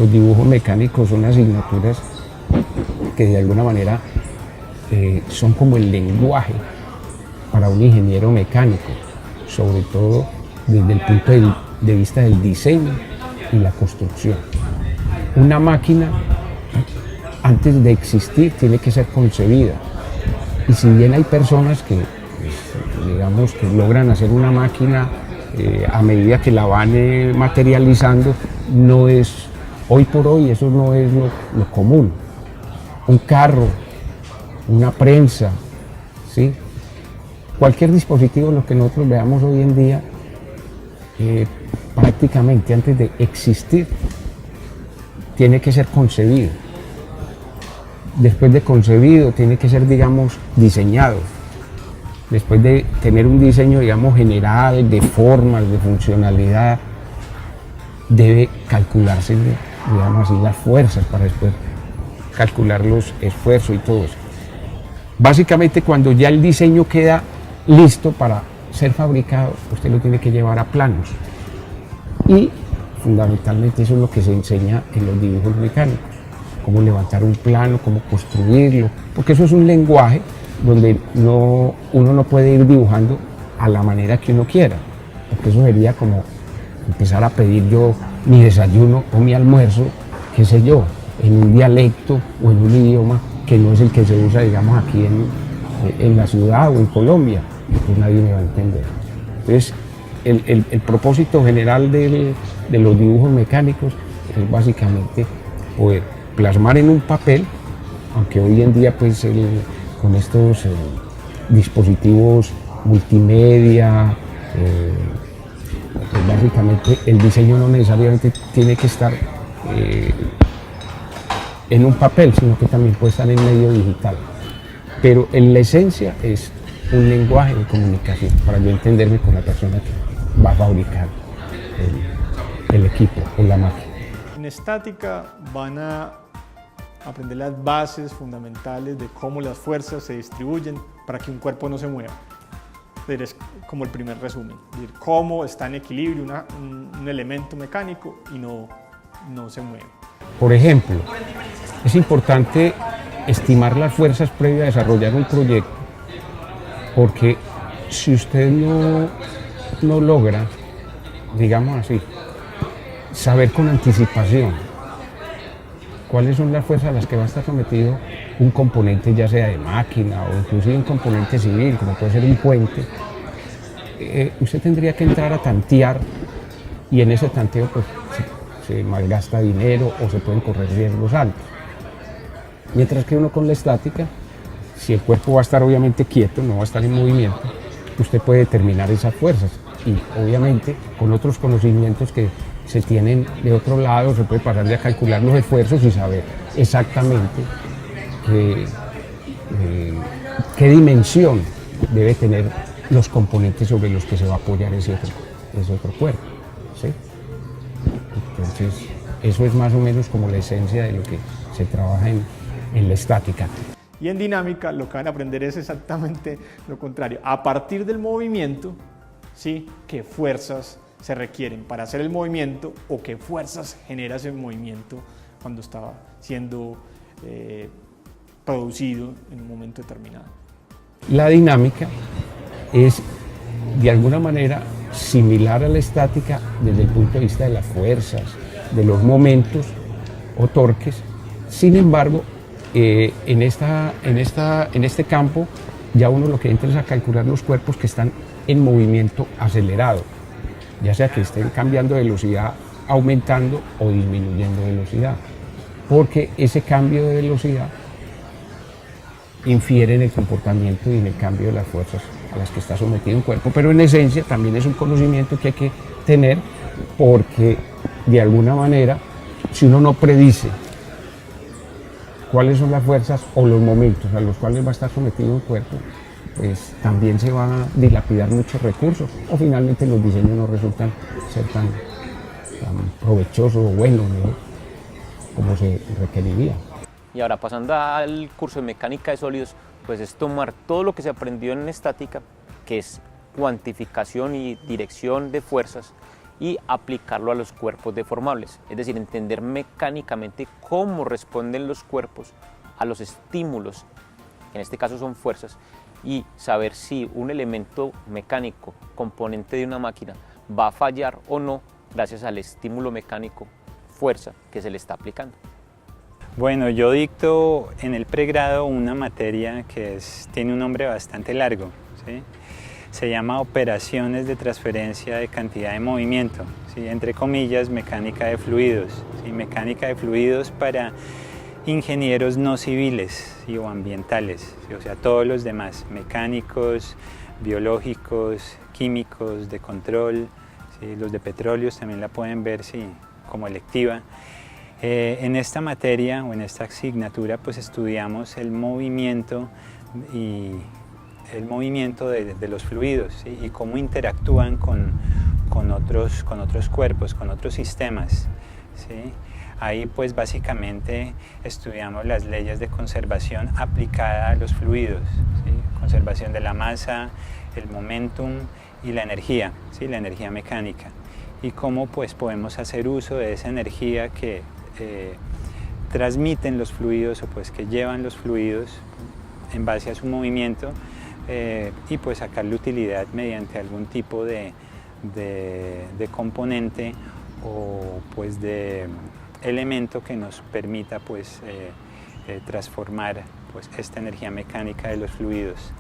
los dibujos mecánicos son asignaturas que de alguna manera son como el lenguaje para un ingeniero mecánico, sobre todo desde el punto de vista del diseño y la construcción. Una máquina, antes de existir, tiene que ser concebida. Y si bien hay personas que, pues, digamos, que logran hacer una máquina a medida que la van materializando, no es, hoy por hoy, eso no es lo común. Un carro, una prensa, ¿sí? Cualquier dispositivo, lo que nosotros veamos hoy en día, prácticamente antes de existir, tiene que ser concebido. Después de concebido, tiene que ser, digamos, diseñado. Después de tener un diseño, digamos, general, de formas, de funcionalidad, debe calcularse, digamos así, las fuerzas para después calcular los esfuerzos y todo eso. Básicamente, cuando ya el diseño queda listo para ser fabricado, usted lo tiene que llevar a planos. Y fundamentalmente eso es lo que se enseña en los dibujos mecánicos. Cómo levantar un plano, cómo construirlo, porque eso es un lenguaje donde uno no puede ir dibujando a la manera que uno quiera, porque eso sería como empezar a pedir yo mi desayuno o mi almuerzo, qué sé yo, en un dialecto o en un idioma que no es el que se usa, digamos, aquí en la ciudad o en Colombia, pues nadie me va a entender. Entonces, el propósito general de los dibujos mecánicos es básicamente poder plasmar en un papel, aunque hoy en día pues con estos dispositivos multimedia, pues básicamente el diseño no necesariamente tiene que estar en un papel, sino que también puede estar en medio digital. Pero en la esencia es un lenguaje de comunicación para yo entenderme con la persona que va a fabricar el equipo o la máquina. En estática van a aprender las bases fundamentales de cómo las fuerzas se distribuyen para que un cuerpo no se mueva. Es como el primer resumen, cómo está en equilibrio un elemento mecánico y no se mueve. Por ejemplo, es importante estimar las fuerzas previas a desarrollar un proyecto, porque si usted no logra, digamos así, saber con anticipación cuáles son las fuerzas a las que va a estar sometido un componente, ya sea de máquina o inclusive un componente civil, como puede ser un puente, usted tendría que entrar a tantear, y en ese tanteo pues, se malgasta dinero o se pueden correr riesgos altos. Mientras que uno con la estática, si el cuerpo va a estar obviamente quieto, no va a estar en movimiento, usted puede determinar esas fuerzas y obviamente con otros conocimientos que se tienen de otro lado, se puede pasar a calcular los esfuerzos y saber exactamente qué dimensión debe tener los componentes sobre los que se va a apoyar ese otro cuerpo, ¿sí? Entonces, eso es más o menos como la esencia de lo que se trabaja en la estática. Y en dinámica lo que van a aprender es exactamente lo contrario. A partir del movimiento, ¿sí?, qué fuerzas se requieren para hacer el movimiento o qué fuerzas genera ese movimiento cuando estaba siendo producido en un momento determinado. La dinámica es de alguna manera similar a la estática desde el punto de vista de las fuerzas, de los momentos o torques. Sin embargo, en este campo ya uno lo que entra es a calcular los cuerpos que están en movimiento acelerado, ya sea que estén cambiando de velocidad, aumentando o disminuyendo velocidad, porque ese cambio de velocidad infiere en el comportamiento y en el cambio de las fuerzas a las que está sometido un cuerpo, pero en esencia también es un conocimiento que hay que tener, porque de alguna manera, si uno no predice cuáles son las fuerzas o los momentos a los cuales va a estar sometido un cuerpo, pues también se van a dilapidar muchos recursos o finalmente los diseños no resultan ser tan provechosos o buenos, ¿no?, como se requeriría. Y ahora pasando al curso de mecánica de sólidos, pues es tomar todo lo que se aprendió en estática, que es cuantificación y dirección de fuerzas, y aplicarlo a los cuerpos deformables, es decir, entender mecánicamente cómo responden los cuerpos a los estímulos, en este caso son fuerzas, y saber si un elemento mecánico, componente de una máquina, va a fallar o no gracias al estímulo mecánico, fuerza, que se le está aplicando. Bueno, yo dicto en el pregrado una materia que tiene un nombre bastante largo, ¿sí? Se llama operaciones de transferencia de cantidad de movimiento, ¿sí? Entre comillas, mecánica de fluidos, ¿sí? Mecánica de fluidos para ingenieros no civiles, ¿sí? O ambientales, ¿sí? O sea, todos los demás, mecánicos, biológicos, químicos, de control, ¿sí? Los de petróleos también la pueden ver, ¿sí? Como electiva. En esta materia o en esta asignatura pues estudiamos el movimiento de los fluidos, ¿sí? Y cómo interactúan con otros cuerpos, con otros sistemas, ¿sí? Ahí pues básicamente estudiamos las leyes de conservación aplicada a los fluidos, ¿sí? Conservación de la masa, el momentum y la energía, ¿sí? La energía mecánica, y cómo pues podemos hacer uso de esa energía que transmiten los fluidos o pues que llevan los fluidos en base a su movimiento, y pues sacarle utilidad mediante algún tipo de componente o pues de elemento que nos permita pues transformar pues esta energía mecánica de los fluidos.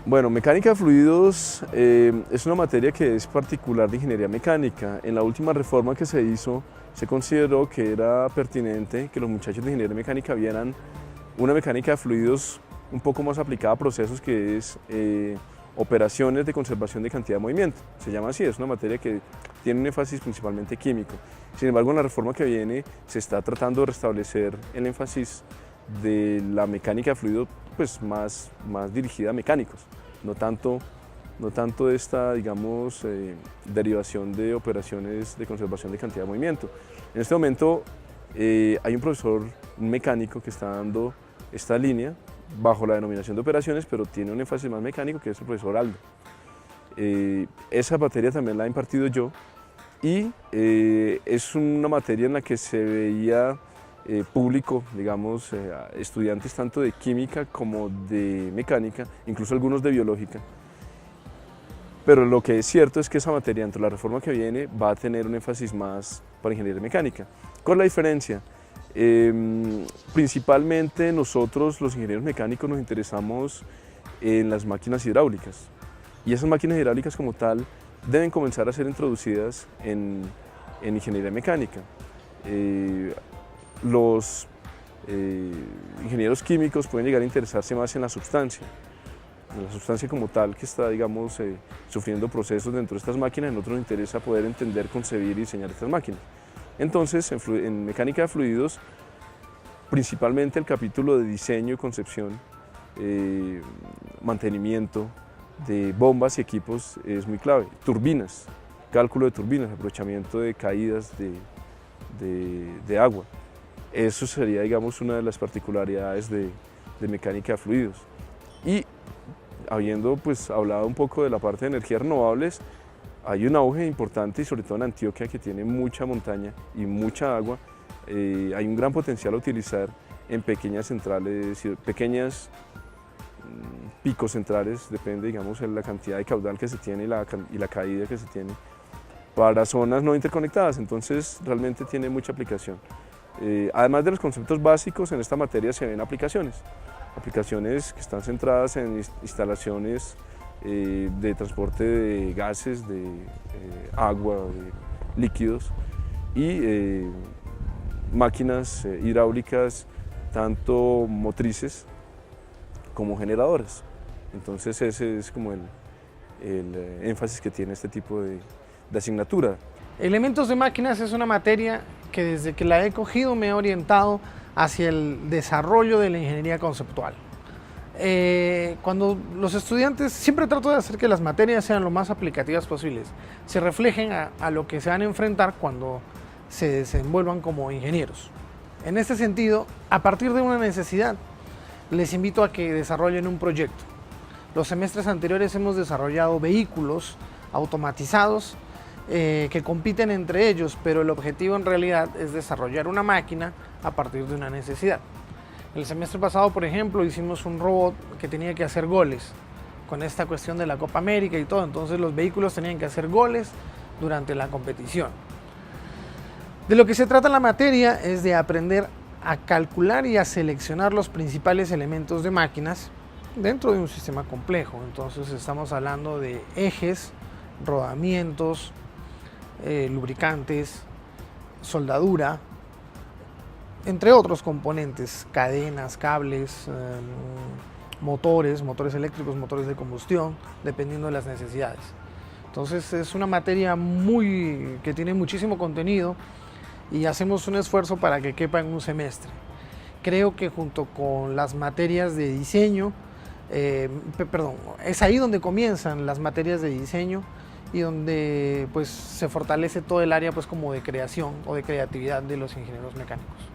Bueno, mecánica de fluidos es una materia que es particular de ingeniería mecánica. En la última reforma que se hizo, se consideró que era pertinente que los muchachos de ingeniería mecánica vieran una mecánica de fluidos un poco más aplicada a procesos, que es operaciones de conservación de cantidad de movimiento. Se llama así, es una materia que tiene un énfasis principalmente químico. Sin embargo, en la reforma que viene se está tratando de restablecer el énfasis de la mecánica de fluido pues más dirigida a mecánicos, no tanto esta, digamos, derivación de operaciones de conservación de cantidad de movimiento. En este momento hay un profesor, un mecánico, que está dando esta línea bajo la denominación de operaciones, pero tiene un énfasis más mecánico, que es el profesor Aldo. Esa materia también la he impartido yo, y es una materia en la que se veía público, digamos, estudiantes tanto de química como de mecánica, incluso algunos de biológica. Pero lo que es cierto es que esa materia, dentro de la reforma que viene, va a tener un énfasis más para ingeniería mecánica. ¿Cuál es la diferencia? Principalmente nosotros, los ingenieros mecánicos, nos interesamos en las máquinas hidráulicas, y esas máquinas hidráulicas como tal deben comenzar a ser introducidas en ingeniería mecánica. Los ingenieros químicos pueden llegar a interesarse más en la sustancia como tal, que está, digamos, sufriendo procesos dentro de estas máquinas. A nosotros nos interesa poder entender, concebir y diseñar estas máquinas. Entonces, en mecánica de fluidos, principalmente el capítulo de diseño y concepción, mantenimiento de bombas y equipos es muy clave. Turbinas, cálculo de turbinas, aprovechamiento de caídas de agua. Eso sería, digamos, una de las particularidades de mecánica de fluidos. Y habiendo pues hablado un poco de la parte de energías renovables, hay un auge importante, y sobre todo en Antioquia, que tiene mucha montaña y mucha agua. Hay un gran potencial a utilizar en pequeñas centrales, pequeñas picos centrales, depende, digamos, de la cantidad de caudal que se tiene y la caída que se tiene, para zonas no interconectadas. Entonces realmente tiene mucha aplicación. Además de los conceptos básicos, en esta materia se ven aplicaciones que están centradas en instalaciones de transporte de gases, de agua, de líquidos, y máquinas hidráulicas, tanto motrices como generadoras. Entonces ese es como el énfasis que tiene este tipo de asignatura. Elementos de máquinas es una materia que desde que la he cogido me he orientado hacia el desarrollo de la ingeniería conceptual. Cuando los estudiantes, siempre trato de hacer que las materias sean lo más aplicativas posibles, se reflejen a lo que se van a enfrentar cuando se desenvuelvan como ingenieros. En este sentido, a partir de una necesidad, les invito a que desarrollen un proyecto. Los semestres anteriores hemos desarrollado vehículos automatizados que compiten entre ellos, pero el objetivo en realidad es desarrollar una máquina a partir de una necesidad. El semestre pasado, por ejemplo, hicimos un robot que tenía que hacer goles con esta cuestión de la Copa América y todo, entonces los vehículos tenían que hacer goles durante la competición. De lo que se trata la materia es de aprender a calcular y a seleccionar los principales elementos de máquinas dentro de un sistema complejo. Entonces estamos hablando de ejes, rodamientos, lubricantes, soldadura, entre otros componentes, cadenas, cables, motores eléctricos, motores de combustión, dependiendo de las necesidades. Entonces es una materia que tiene muchísimo contenido y hacemos un esfuerzo para que quepa en un semestre. Creo que junto con las materias de diseño, es ahí donde comienzan las materias de diseño y donde pues se fortalece todo el área pues como de creación o de creatividad de los ingenieros mecánicos.